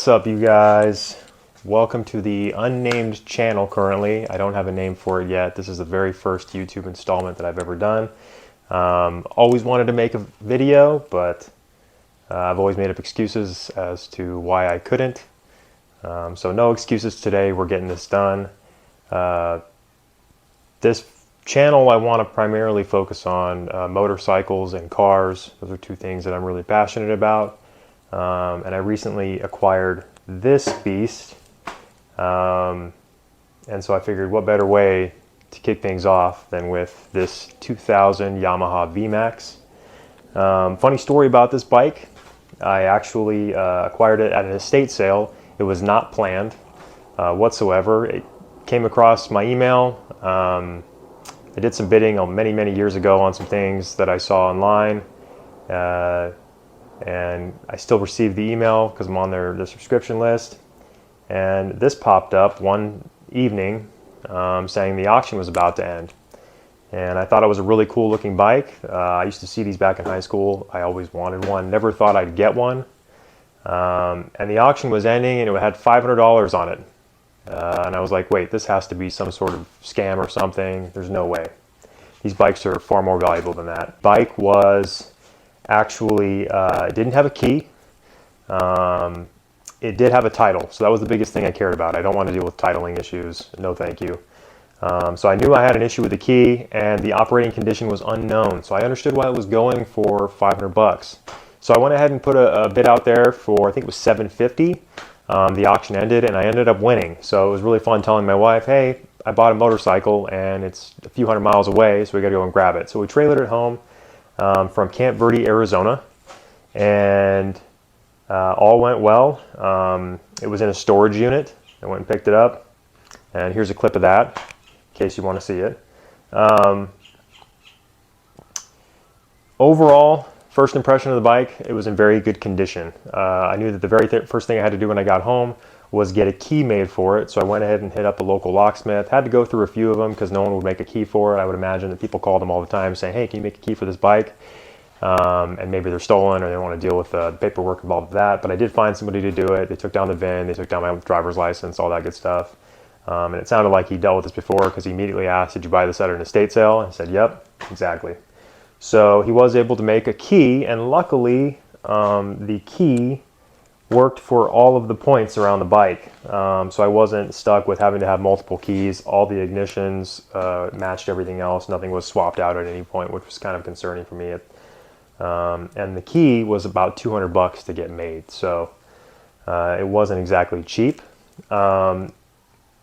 What's up, you guys? Welcome to the unnamed channel currently. I don't have a name for it yet. This is the very first YouTube installment that I've ever done. Always wanted to make a video, but I've always made up excuses as to why I couldn't. So no excuses today. We're getting this done. This channel I want to primarily focus on motorcycles and cars. Those are two things that I'm really passionate about. And I recently acquired this beast, and so I figured what better way to kick things off than with this 2000 Yamaha VMAX. Funny story about this bike, I actually acquired it at an estate sale. It was not planned whatsoever. It came across my email. I did some bidding many years ago on some things that I saw online. And I still received the email because I'm on their subscription list. And this popped up one evening saying the auction was about to end. And I thought it was a really cool looking bike. I used to see these back in high school. I always wanted one, never thought I'd get one. And the auction was ending and it had $500 on it. And I was like, wait, this has to be some sort of scam or something. There's no way. These bikes are far more valuable than that. Bike was actually, it didn't have a key. It did have a title, so that was the biggest thing I cared about. I don't want to deal with titling issues. No, thank you. So I knew I had an issue with the key, and the operating condition was unknown. So I understood why it was going for 500 bucks. So I went ahead and put a bid out there for, I think it was $750. The auction ended, and I ended up winning. So it was really fun telling my wife, hey, I bought a motorcycle, and it's a few hundred miles away, so we got to go and grab it. So we trailered it home from Camp Verde, Arizona, and all went well. It was in a storage unit. I went and picked it up, and here's a clip of that in case you want to see it. Overall, first impression of the bike, it was in very good condition. I knew that the very first thing I had to do when I got home was get a key made for it, so I went ahead and hit up a local locksmith. Had to go through a few of them because no one would make a key for it. I would imagine that people called them all the time saying, hey, can you make a key for this bike? And maybe they're stolen or they don't want to deal with the paperwork involved with that. But I did find somebody to do it. They took down the VIN, they took down my driver's license, all that good stuff. And it sounded like he dealt with this before because he immediately asked, did you buy this at an estate sale? And I said, yep, exactly. So he was able to make a key, and luckily the key worked for all of the points around the bike. So I wasn't stuck with having to have multiple keys. All the ignitions matched everything else. Nothing was swapped out at any point, which was kind of concerning for me. And the key was about 200 bucks to get made. So it wasn't exactly cheap. And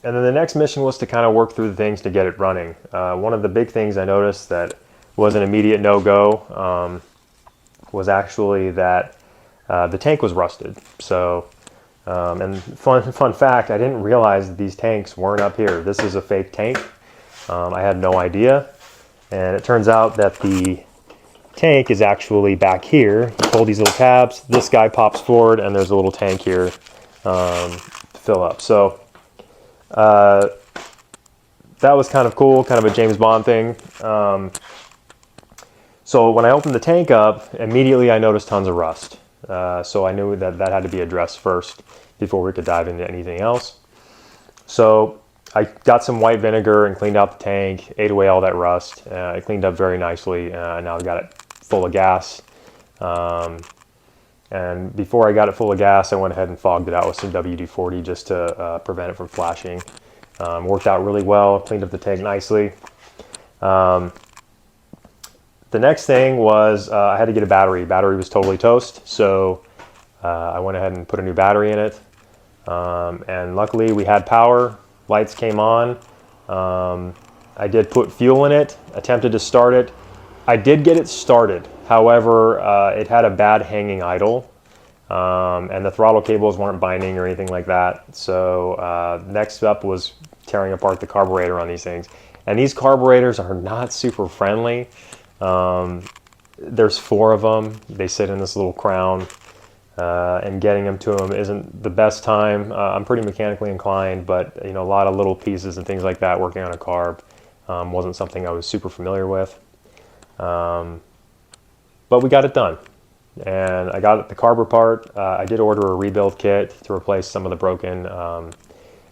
then the next mission was to kind of work through the things to get it running. One of the big things I noticed that was an immediate no-go was actually that the tank was rusted. So, and fun fact, I didn't realize that these tanks weren't up here. This is a fake tank. I had no idea. And it turns out that the tank is actually back here. You pull these little tabs, this guy pops forward, and there's a little tank here to fill up. So that was kind of cool, kind of a James Bond thing. So when I opened the tank up, immediately I noticed tons of rust. So I knew that that had to be addressed first before we could dive into anything else. So I got some white vinegar and cleaned out the tank, ate away all that rust. It cleaned up very nicely, and now I've got it full of gas. And before I got it full of gas, I went ahead and fogged it out with some WD-40 just to prevent it from flashing. Worked out really well, cleaned up the tank nicely. The next thing was I had to get a battery. Battery was totally toast, so I went ahead and put a new battery in it. And luckily we had power, lights came on. I did put fuel in it, attempted to start it. I did get it started. However, it had a bad hanging idle, and the throttle cables weren't binding or anything like that. So next up was tearing apart the carburetor on these things. And these carburetors are not super friendly. There's 4 of them. They sit in this little crown, and getting them to them isn't the best time. I'm pretty mechanically inclined, but you know, a lot of little pieces and things like that working on a carb wasn't something I was super familiar with. But we got it done. and I got the carb apart. I did order a rebuild kit to replace some of the broken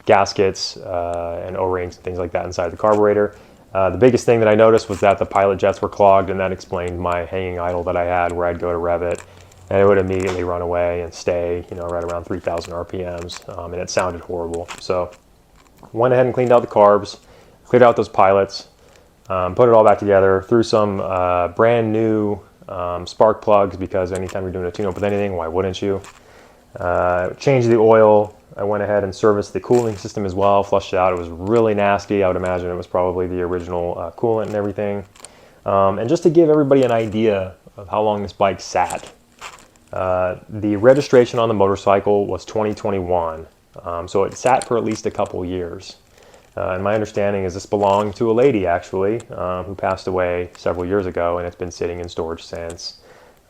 gaskets and O-rings and things like that inside the carburetor. The biggest thing that I noticed was that the pilot jets were clogged, and that explained my hanging idle that I had, where I'd go to rev it and it would immediately run away and stay, you know, right around 3,000 RPMs, and it sounded horrible. So went ahead and cleaned out the carbs, cleared out those pilots, put it all back together, threw some brand new spark plugs, because anytime you're doing a tune-up with anything, why wouldn't you? Changed the oil. I went ahead and serviced the cooling system as well, flushed it out. It was really nasty. I would imagine it was probably the original coolant and everything. And just to give everybody an idea of how long this bike sat, the registration on the motorcycle was 2021, so it sat for at least a couple years. And my understanding is this belonged to a lady, actually, who passed away several years ago, and it's been sitting in storage since,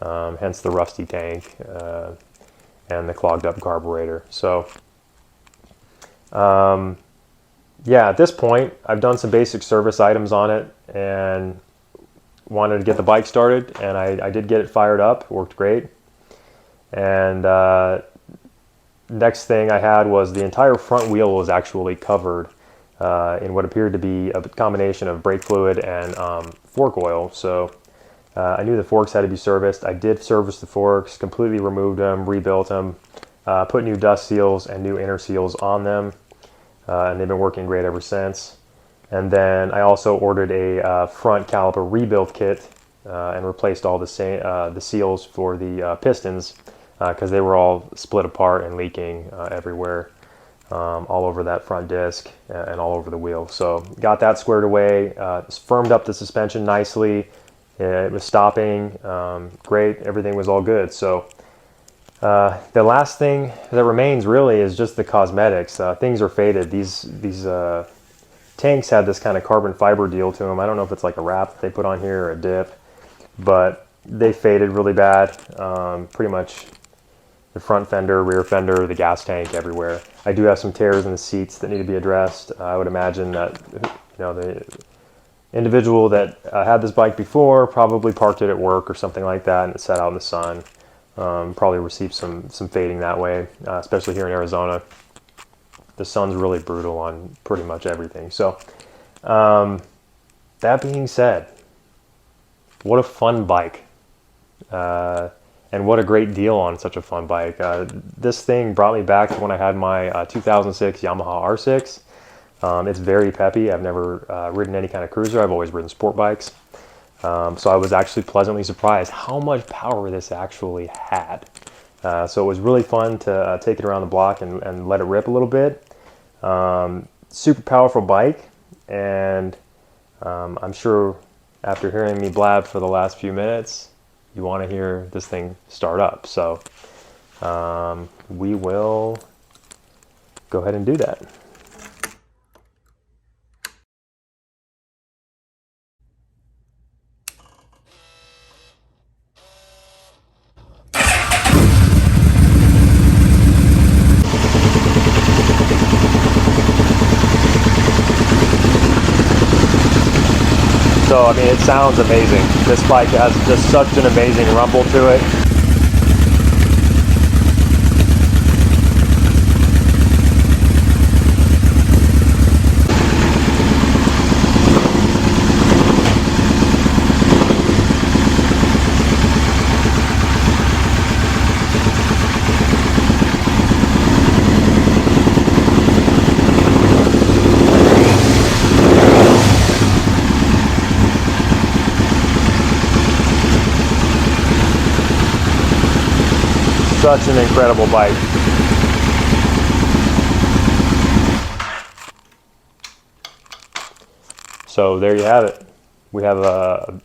hence the rusty tank and the clogged up carburetor. So yeah, at this point I've done some basic service items on it and wanted to get the bike started, and I did get it fired up. It worked great. And next thing I had was the entire front wheel was actually covered in what appeared to be a combination of brake fluid and fork oil. So I knew the forks had to be serviced. I did service the forks, completely removed them, rebuilt them, put new dust seals and new inner seals on them, and they've been working great ever since. And then I also ordered a front caliper rebuild kit and replaced all the seals for the pistons, because they were all split apart and leaking everywhere, all over that front disc and all over the wheel. So got that squared away, firmed up the suspension nicely. It was stopping great. Everything was all good. So the last thing that remains really is just the cosmetics. Things are faded. These tanks had this kind of carbon fiber deal to them. I don't know if it's like a wrap that they put on here or a dip, but they faded really bad. Pretty much the front fender, rear fender, the gas tank, everywhere. I do have some tears in the seats that need to be addressed. I would imagine that, you know, the individual that had this bike before probably parked it at work or something like that, and it sat out in the sun. Probably received some fading that way, especially here in Arizona. The sun's really brutal on pretty much everything. So that being said, what a fun bike. And what a great deal on such a fun bike. This thing brought me back to when I had my 2006 Yamaha R6. It's very peppy. I've never ridden any kind of cruiser. I've always ridden sport bikes. So I was actually pleasantly surprised how much power this actually had. So it was really fun to take it around the block and let it rip a little bit. Super powerful bike, and I'm sure after hearing me blab for the last few minutes, you want to hear this thing start up. So we will go ahead and do that. So, I mean, it sounds amazing. This bike has just such an amazing rumble to it. Such an incredible bike. So there you have it. We have a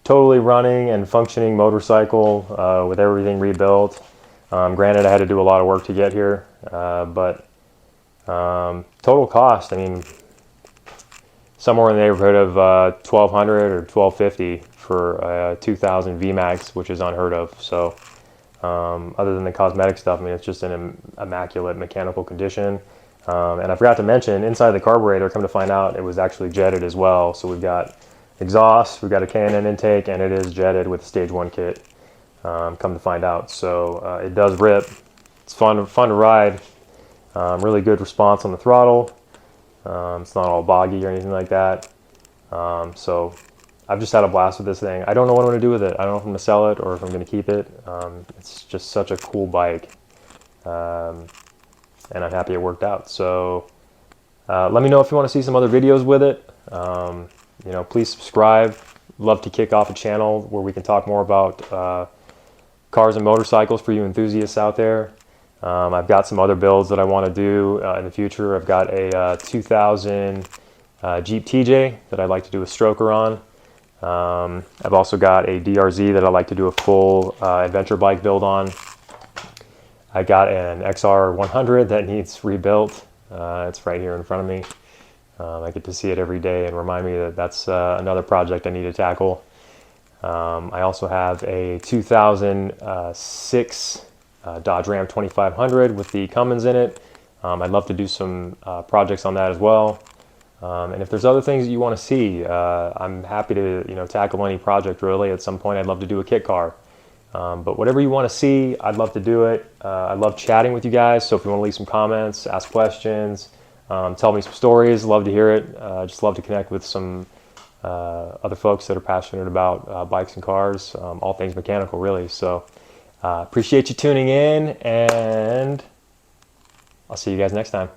totally running and functioning motorcycle with everything rebuilt. Granted, I had to do a lot of work to get here, but total cost, I mean, somewhere in the neighborhood of $1,200 or $1,250 for a 2000 VMAX, which is unheard of. So other than the cosmetic stuff, I mean, it's just in immaculate mechanical condition. And I forgot to mention, inside the carburetor, come to find out, it was actually jetted as well. So we've got exhaust, we've got a K&N intake, and it is jetted with the stage 1 kit. come to find out. So it does rip. It's fun to ride. Really good response on the throttle. It's not all boggy or anything like that. So I've just had a blast with this thing. I don't know what I'm going to do with it. I don't know if I'm going to sell it or if I'm going to keep it. It's just such a cool bike. And I'm happy it worked out. So let me know if you want to see some other videos with it. You know, please subscribe. Love to kick off a channel where we can talk more about cars and motorcycles for you enthusiasts out there. I've got some other builds that I want to do in the future. I've got a 2000 Jeep TJ that I'd like to do a stroker on. I've also got a DRZ that I'd like to do a full adventure bike build on. I got an XR100 that needs rebuilt. It's right here in front of me. I get to see it every day and remind me that that's another project I need to tackle. I also have a 2006 Dodge Ram 2500 with the Cummins in it. I'd love to do some projects on that as well. And if there's other things that you want to see, I'm happy to tackle any project really. At some point I'd love to do a kit car. But whatever you want to see, I'd love to do it. I love chatting with you guys, so if you want to leave some comments, ask questions, tell me some stories, love to hear it. Just love to connect with some other folks that are passionate about bikes and cars, all things mechanical really. So appreciate you tuning in, and I'll see you guys next time.